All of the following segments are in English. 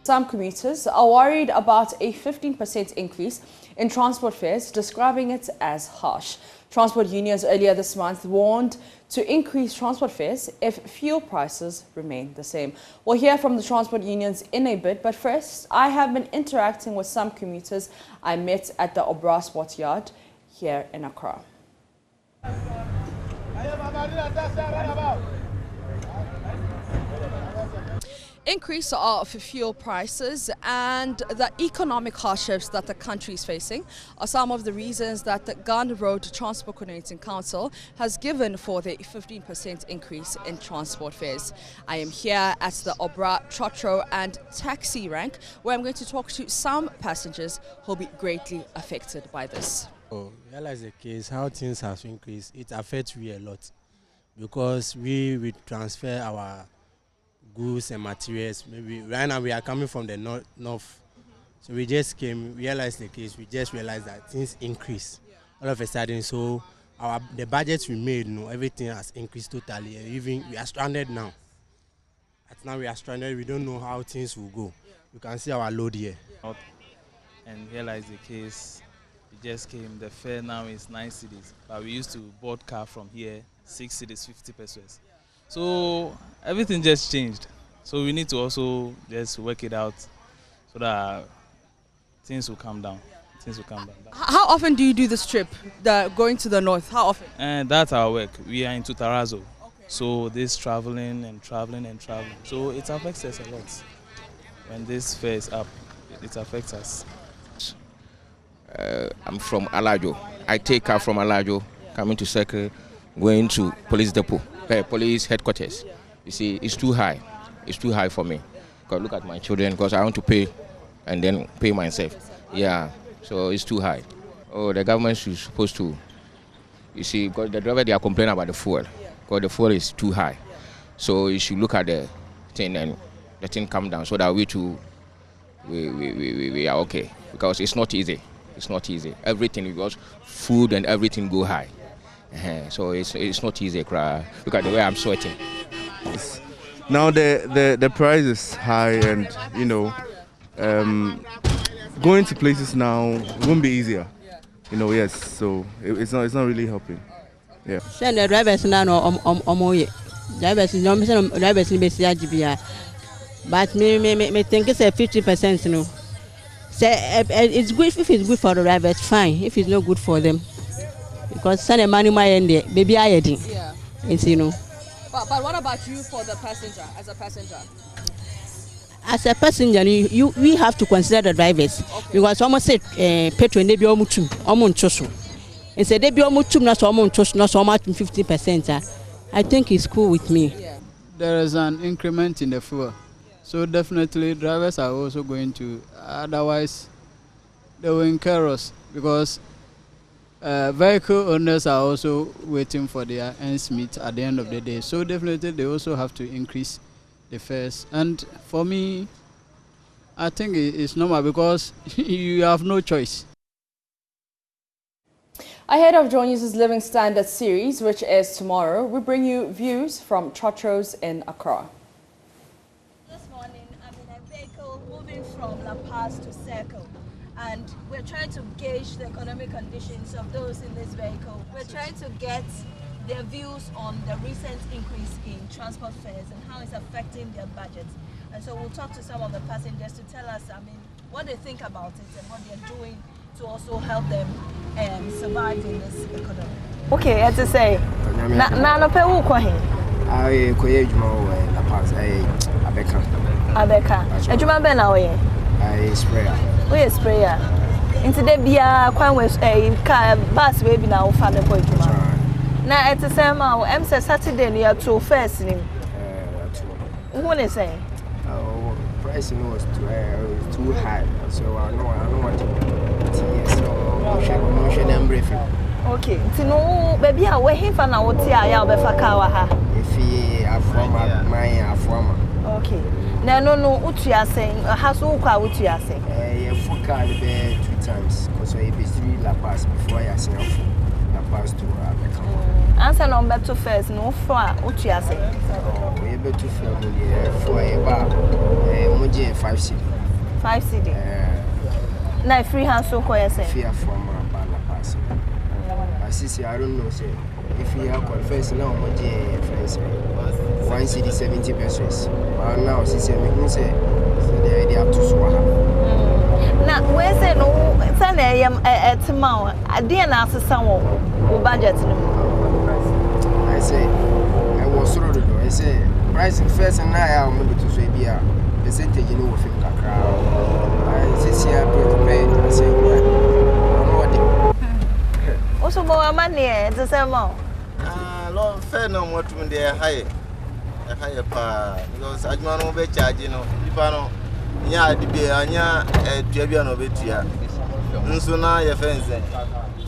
Some commuters are worried about a 15% increase in transport fares, describing it as harsh. Transport unions earlier this month warned to increase transport fares if fuel prices remain the same. We'll hear from the transport unions in a bit, but first, I have been interacting with some commuters I met at the Obra Sports Yard here in Accra. Increase of fuel prices and the economic hardships that the country is facing are some of the reasons that the Ghana Road Transport Coordinating Council has given for the 15% increase in transport fares. I am here at the Obra, Trotro and Taxi rank, where I'm going to talk to some passengers who will be greatly affected by this. Realize the case, how things have increased, it affects we a lot because we transfer our goods and materials. Maybe right now we are coming from the north. So we just came, realized the case, we just realized that things increase all of a sudden. So the budgets we made, everything has increased totally. Even we are stranded now. Now we are stranded, we don't know how things will go. You can see our load here. And realize the case, we just came, the fare now is 9 cedis, but we used to board car from here, 6 cedis, 50 pesos. So everything just changed. So we need to also just work it out so that things will calm down. Things will calm down. How often do you do this trip, going to the north? How often? And that's our work. We are in Tutarazo. Okay. So this traveling and traveling and traveling. So it affects us a lot. When this fare is up, it affects us. I'm from Alajo. I take car from Alajo, coming to Circle, going to police depot. Police headquarters. You see, it's too high. It's too high for me. Because look at my children, because I want to pay and then pay myself. Yeah, so it's too high. Oh, the government is supposed to, you see, because the driver, they are complaining about the fuel. Because the fuel is too high. So you should look at the thing and the thing come down so that we too, we are okay. Because it's not easy. It's not easy. Everything, because food and everything go high. So it's not easy, cry. Look at the way I'm sweating. Now the price is high, and going to places now won't be easier. Yes. So it's not really helping. Yeah. Send the drivers now drivers but me think it's a 50%. Say it's good if it's good for the drivers, fine. If it's not good for them. Because send the money my end there, baby I did. Yeah. But what about you for the passenger, as a passenger? As a passenger, we have to consider the drivers. Okay. Because almost said petrol they be almost chosu. And say they be almost not so almost chosu, not so much 50%. I think it's cool with me. Yeah. There is an increment in the fuel. So definitely drivers are also going to, otherwise they will incur us because vehicle owners are also waiting for their ends meet at the end of the day. So definitely they also have to increase the fares. And for me, I think it's normal because you have no choice. Ahead of Joy News' Living Standards series, which airs tomorrow, we bring you views from Trotros in Accra. This morning, I'm in a vehicle moving from La Paz to Circle. And we're trying to gauge the economic conditions of those in this vehicle. We're trying to get their views on the recent increase in transport fares and how it's affecting their budgets. And so we'll talk to some of the passengers to tell us, what they think about it and what they're doing to also help them survive in this economy. Okay, as I say, no pay who kwa hin. I koye juma La Paz, Abeka. Abeka. Ejuma be na we? I sprayer. We sprayer. Into the bia kwan we car bus we bi na wo fa me boy juma. Na at the same am say Saturday near to first nim. Who ne say? Price was too high. So I don't want to. So should them briefing. Okay. Tino baby a we fa na wo ti aya we fa car wa ha. If he afoma my afoma. Okay. Na no utu ya sen haso kwa utu ya sen. Car be 2 times because I be 3 La Paz before I say La Paz to Abeka. Answer number 2 first no for utu ya sen. We be 2 for for 5 cedi. 5 cedi. Now free hand so call yourself. Fear from Bala Pass. I don't know, say if you have confessed now, what you friends 1 cedi 70 pesos. But now, she said, me say the idea to Swahili. Now, where's it? No, Sunday I am at tomorrow. I didn't ask someone who budget. I say, I was sort of, I say, price first and I am able to say, be a percentage in over film. I say, I say, also, more money, the same amount. Long fair no more to the higher pa, because I don't know be charging, if I know. Yeah, the beer, Anya, Jabiano Betia. Nsuna, your fence.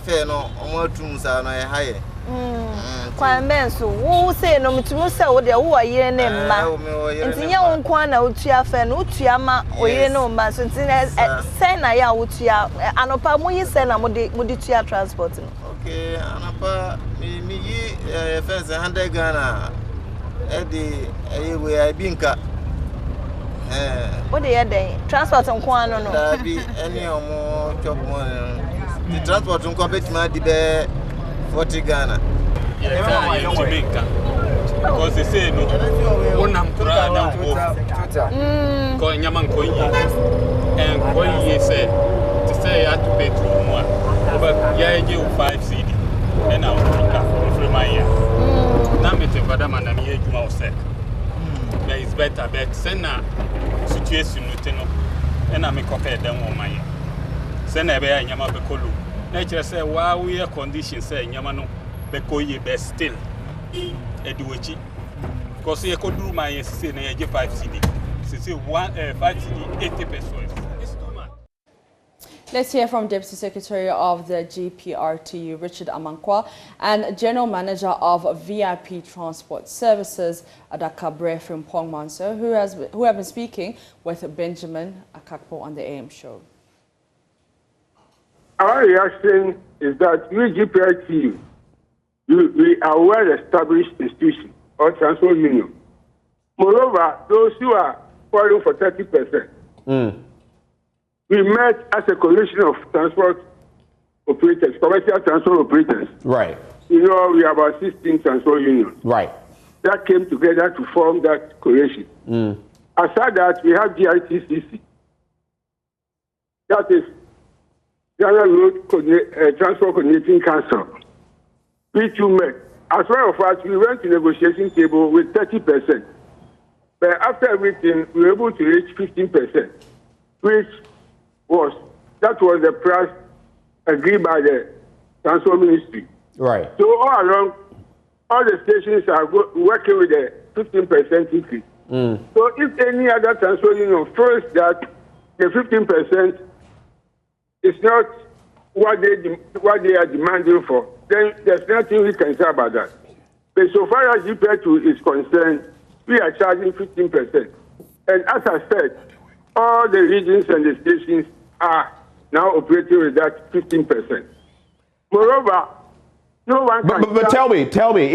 Fair no, more tombs are higher. Quite men so, who say no to sell the who are ye name, and young Quana Utia Fan, Utiama, or ye no mass, and Senaya Utia, and upon we send a Muditia transporting. Okay, and upon me, fence 100 Ghana. Eddie, we are being cut. What the other transport on Quano? No, be any more job money. The transport on Cobbett might be 40 Ghana. Because they say no, one am going Yaman Coin, and when you say to say I had to pay 2 more, but yeah, you 5 cedi, and I was from my year. Now, Mr. Madame and I'm here to my sec. It's better, but send situation Lieutenant, and I'm a copy them on my year. Send a bear in Yamabekolu. Nature say, while we are conditions say Yamano, Bekoye best still. Educhi. Because you could do my say 5 cedi. Say 5 cedi, 80 pesos. It's too much. Let's hear from Deputy Secretary of the GPRTU, Richard Amankwa, and General Manager of VIP Transport Services, Adaka Brefrim Pongmanso, who have been speaking with Benjamin Akakpo on the AM show. Our reaction is that we GPRTU, we are a well-established institution or transport union. Moreover, those who are falling for 30%. We met as a coalition of transport operators, commercial transport operators. Right. You know, we have about 16 transport unions. Right. That came together to form that coalition. Aside that, we have GITCC. That is Ghana Road Transport Coordinating Council. We too met. As well as we went to negotiation table with 30%. But after everything, we were able to reach 15%, which was the price agreed by the Transport Ministry. Right. So all along, all the stations are working with a 15% increase. So if any other transport union feels that the 15% is not what they are demanding for, then there's nothing we can say about that. But so far as GPRTU is concerned, we are charging 15%. And as I said, all the regions and the stations are now operating with that 15%. Moreover, no one can... But tell me,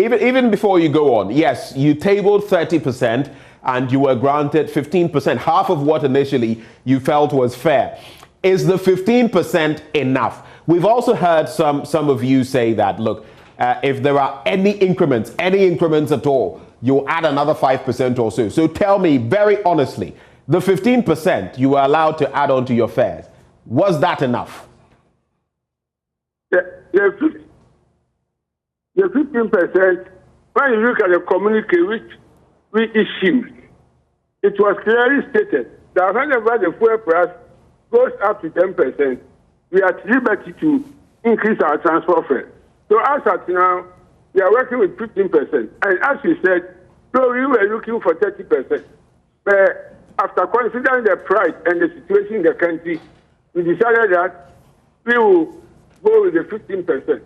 even before you go on, yes, you tabled 30% and you were granted 15%, half of what initially you felt was fair. Is the 15% enough? We've also heard some of you say that, look, if there are any increments at all, you'll add another 5% or so. So tell me very honestly, the 15% you were allowed to add on to your fares, was that enough? The 15%, when you look at the communique which we issued, it was clearly stated that whenever the fuel price goes up to 10%, we are at liberty to increase our transport fare. So as at now, we are working with 15%. And as we said, so we were looking for 30%. But after considering the price and the situation in the country, we decided that we will go with the 15%.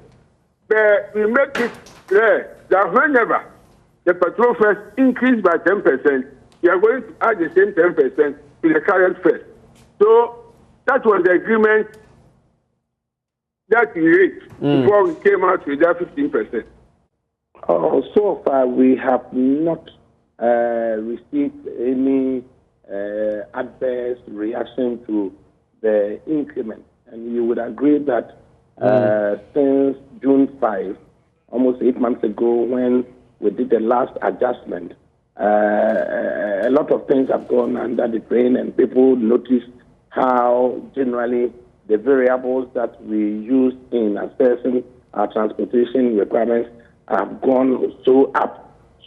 But we make it clear that whenever the petrol fares increase by 10%, we are going to add the same 10% to the current fares. So that was the agreement that we reached before we came out with that 15%. So far, we have not received any adverse reaction to the increment. And you would agree that since June 5, almost 8 months ago, when we did the last adjustment, a lot of things have gone under the drain, and people noticed how generally the variables that we use in assessing our transportation requirements have gone so up.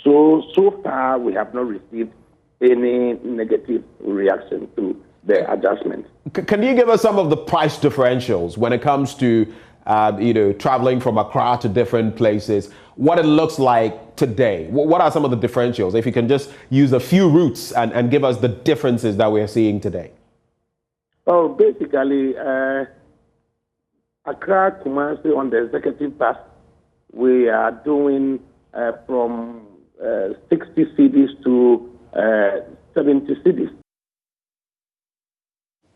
So far, we have not received any negative reaction to the adjustment. Can you give us some of the price differentials when it comes to traveling from Accra to different places, what it looks like today? What are some of the differentials? If you can just use a few routes and give us the differences that we're seeing today. Oh, basically, Accra, Kumasi on the executive bus, we are doing from 60 cities to 70 cities.